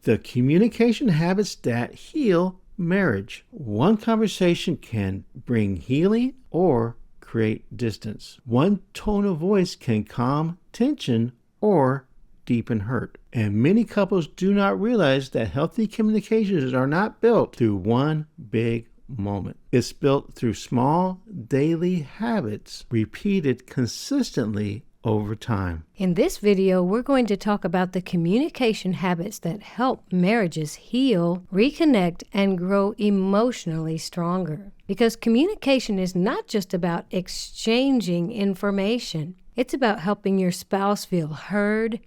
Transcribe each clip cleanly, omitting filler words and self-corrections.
The communication habits that heal marriage. One conversation can bring healing or create distance. One tone of voice can calm tension or deepen hurt. And many couples do not realize that healthy communications are not built through one big moment. It's built through small daily habits repeated consistently over time. In this video, we're going to talk about the communication habits that help marriages heal, reconnect, and grow emotionally stronger. Because communication is not just about exchanging information. It's about helping your spouse feel heard,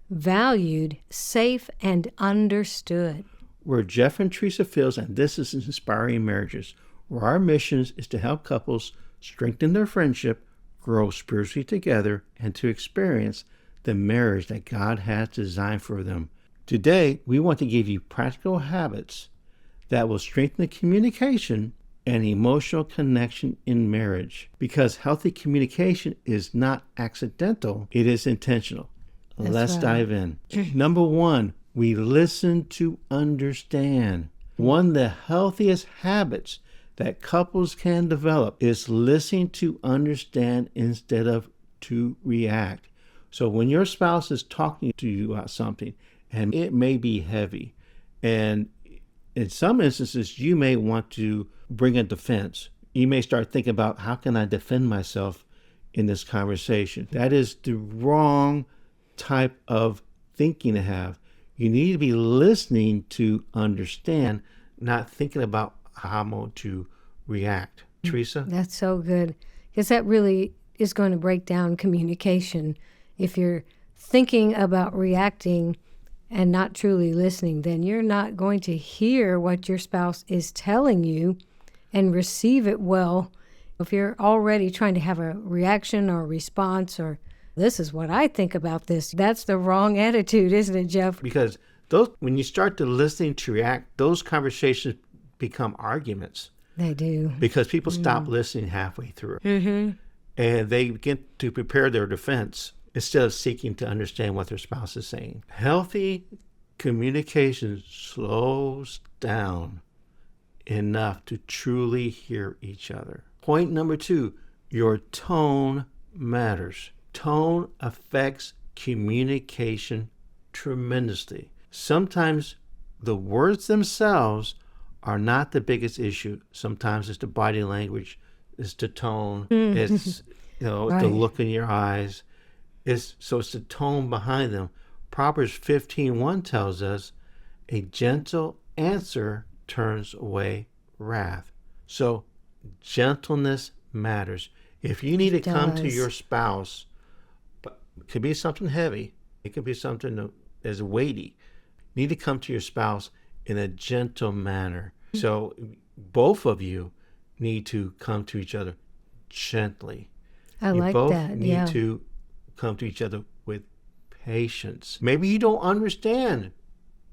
valued, safe, and understood. We're Jeff and Teresa Fields, and this is Inspiring Marriages, where our mission is to help couples strengthen their friendship, grow spiritually together, and to experience the marriage that God has designed for them. Today, we want to give you practical habits that will strengthen the communication and emotional connection in marriage. Because healthy communication is not accidental, it is intentional. Let's dive in. Number one, we listen to understand. One of the healthiest habits that couples can develop is listening to understand instead of to react. So when your spouse is talking to you about something, and it may be heavy, and in some instances, you may want to bring a defense. You may start thinking about, how can I defend myself in this conversation? That is the wrong type of thinking to have. You need to be listening to understand, not thinking about how I'm going to react. Teresa? That's so good, because that really is going to break down communication. If you're thinking about reacting and not truly listening, then you're not going to hear what your spouse is telling you and receive it well. If you're already trying to have a reaction or response, or this is what I think about this, that's the wrong attitude, isn't it, Jeff? Because when you start to listening to react, those conversations become arguments. They do. Because people stop listening halfway through. And they begin to prepare their defense instead of seeking to understand what their spouse is saying. Healthy communication slows down enough to truly hear each other. Point number two, your tone matters. Tone affects communication tremendously. Sometimes the words themselves are not the biggest issue. Sometimes it's the body language, it's the tone, it's right. The look in your eyes. It's the tone behind them. Proverbs 15:1 tells us, a gentle answer turns away wrath. So gentleness matters. If you need to come to your spouse, but it could be something heavy, it could be something that's weighty. You need to come to your spouse in a gentle manner. So both of you need to come to each other gently. I like that. You both need to come to each other with patience. Maybe you don't understand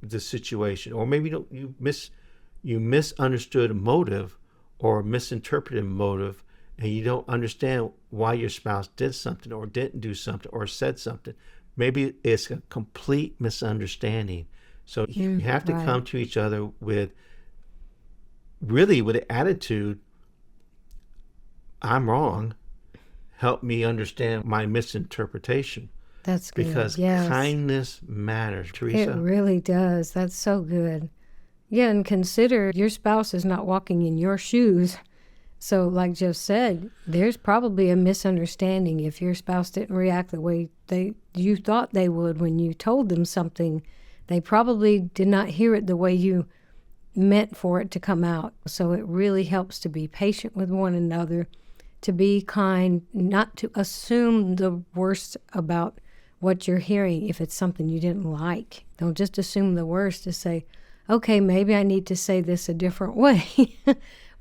the situation, or maybe you misunderstood a motive or misinterpreted motive, and you don't understand why your spouse did something or didn't do something or said something. Maybe it's a complete misunderstanding. So you have to come to each other with the attitude, I'm wrong. Help me understand my misinterpretation. That's good. Because kindness matters, Teresa. It really does. That's so good. Yeah, and consider your spouse is not walking in your shoes. So like Jeff said, there's probably a misunderstanding if your spouse didn't react the way you thought they would when you told them something. They probably did not hear it the way you meant for it to come out. So it really helps to be patient with one another, to be kind, not to assume the worst about what you're hearing if it's something you didn't like. Don't just assume the worst. To say, okay, maybe I need to say this a different way.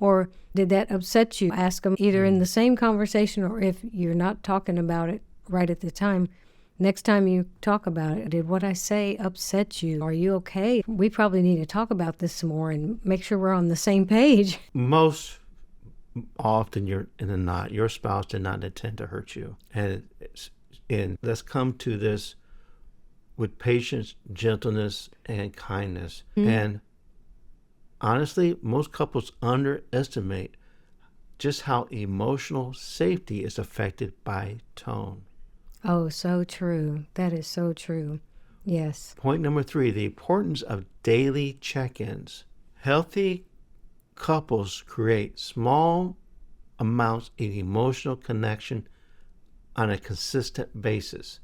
Or did that upset you? Ask them either in the same conversation, or if you're not talking about it right at the time, next time you talk about it, did what I say upset you? Are you okay? We probably need to talk about this some more and make sure we're on the same page. Most often your spouse did not intend to hurt you. And let's come to this with patience, gentleness, and kindness. And honestly, most couples underestimate just how emotional safety is affected by tone. Oh, so true. That is so true. Yes. Point number 3, the importance of daily check-ins. Healthy couples create small amounts of emotional connection on a consistent basis.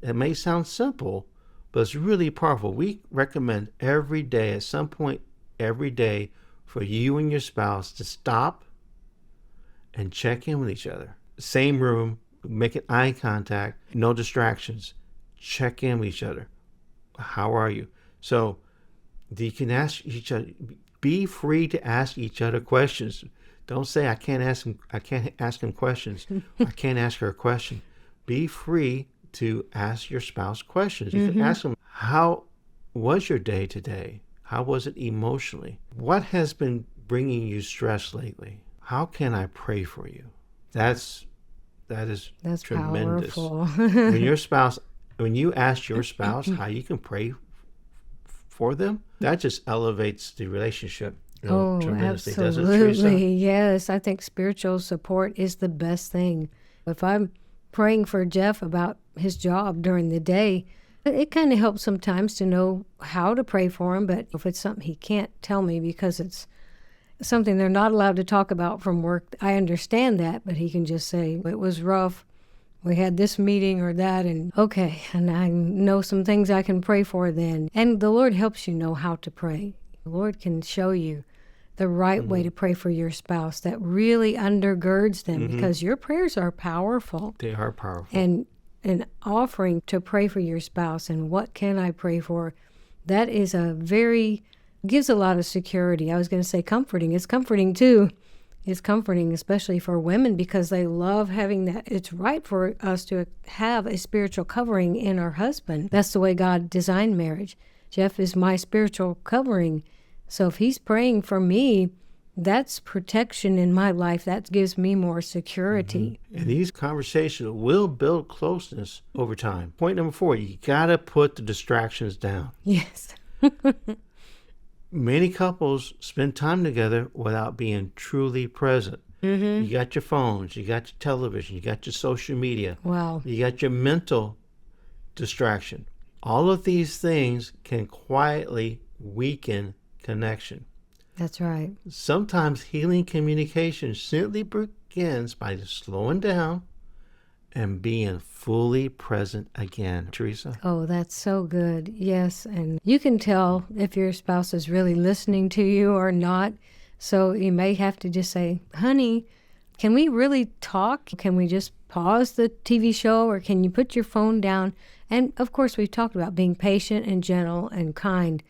It may sound simple, but it's really powerful. We recommend every day, at some point every day, for you and your spouse to stop and check in with each other. Same room, making eye contact, no distractions. Check in with each other. How are you? So you can ask each other, be free to ask each other questions. Don't say I can't ask him questions. I can't ask her a question. Be free to ask your spouse questions. You can ask them, how was your day today? How was it emotionally? What has been bringing you stress lately? How can I pray for you? That is tremendous. Powerful. When you ask your spouse how you can pray for them, that just elevates the relationship tremendously. Doesn't it, Teresa? Absolutely. Yes, I think spiritual support is the best thing. If I'm praying for Jeff about his job during the day, it kind of helps sometimes to know how to pray for him, but if it's something he can't tell me because it's something they're not allowed to talk about from work, I understand that, but he can just say, it was rough. We had this meeting or that, and okay, and I know some things I can pray for then. And the Lord helps you know how to pray. The Lord can show you the right way to pray for your spouse that really undergirds them, because your prayers are powerful. They are powerful. And an offering to pray for your spouse and what can I pray for, that is gives a lot of security. I was going to say comforting. It's comforting too. It's comforting, especially for women, because they love having that. It's right for us to have a spiritual covering in our husband. That's the way God designed marriage. Jeff is my spiritual covering. So if he's praying for me, that's protection in my life. That gives me more security. And these conversations will build closeness over time. Point number 4, you got to put the distractions down. Yes. Many couples spend time together without being truly present. You got your phones, you got your television, you got your social media. Wow. You got your mental distraction. All of these things can quietly weaken connection. That's right. Sometimes healing communication simply begins by just slowing down and being fully present again. Teresa? Oh, that's so good. Yes. And you can tell if your spouse is really listening to you or not. So you may have to just say, honey, can we really talk? Can we just pause the TV show, or can you put your phone down? And of course, we've talked about being patient and gentle and kind.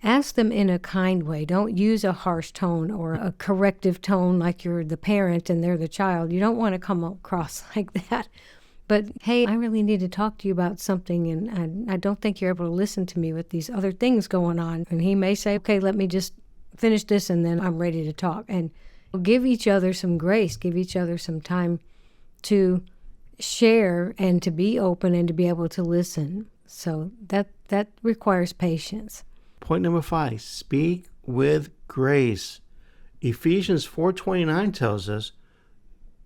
Ask them in a kind way. Don't use a harsh tone or a corrective tone like you're the parent and they're the child. You don't want to come across like that. But, hey, I really need to talk to you about something, and I don't think you're able to listen to me with these other things going on. And he may say, okay, let me just finish this, and then I'm ready to talk. And give each other some grace. Give each other some time to share and to be open and to be able to listen. So that requires patience. Point number 5, speak with grace. Ephesians 4:29 tells us,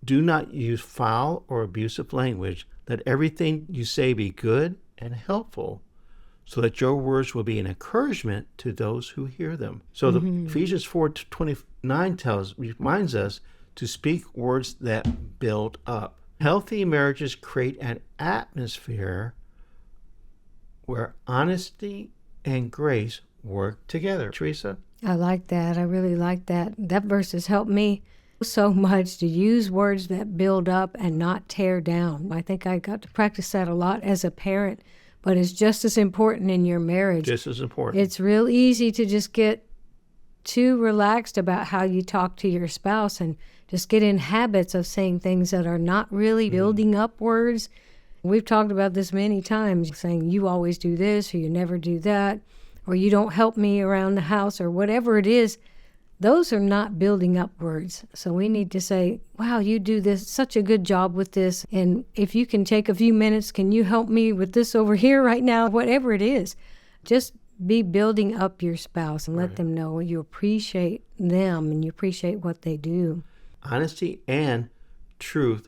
do not use foul or abusive language. Let everything you say be good and helpful, so that your words will be an encouragement to those who hear them. So the Ephesians 4:29 reminds us to speak words that build up. Healthy marriages create an atmosphere where honesty and grace work together. Teresa? I like that. I really like that. That verse has helped me so much to use words that build up and not tear down. I think I got to practice that a lot as a parent, but it's just as important in your marriage. Just as important. It's real easy to just get too relaxed about how you talk to your spouse and just get in habits of saying things that are not really building up words. We've talked about this many times, saying you always do this or you never do that, or you don't help me around the house, or whatever it is. those are not building up words. So we need to say, wow, you do this, such a good job with this. And if you can take a few minutes, can you help me with this over here right now? Whatever it is, just be building up your spouse and let them know you appreciate them and you appreciate what they do. Honesty and truth,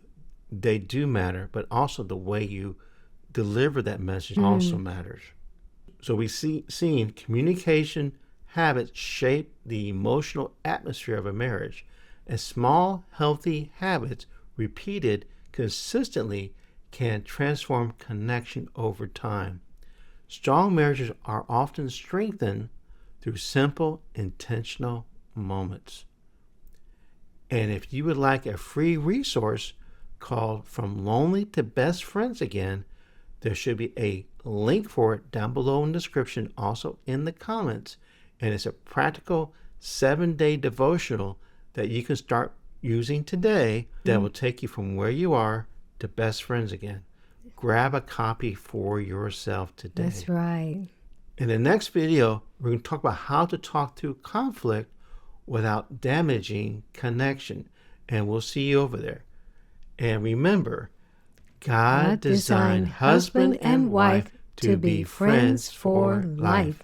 they do matter, but also the way you deliver that message also matters. So we seen communication habits shape the emotional atmosphere of a marriage, and small, healthy habits repeated consistently can transform connection over time. Strong marriages are often strengthened through simple, intentional moments. And if you would like a free resource called From Lonely to Best Friends Again, there should be a link for it down below in the description, also in the comments. And it's a practical 7-day devotional that you can start using today that will take you from where you are to best friends again. Grab a copy for yourself today. That's right. In the next video, we're going to talk about how to talk through conflict without damaging connection. And we'll see you over there. And remember, God designed husband and wife to be friends for life.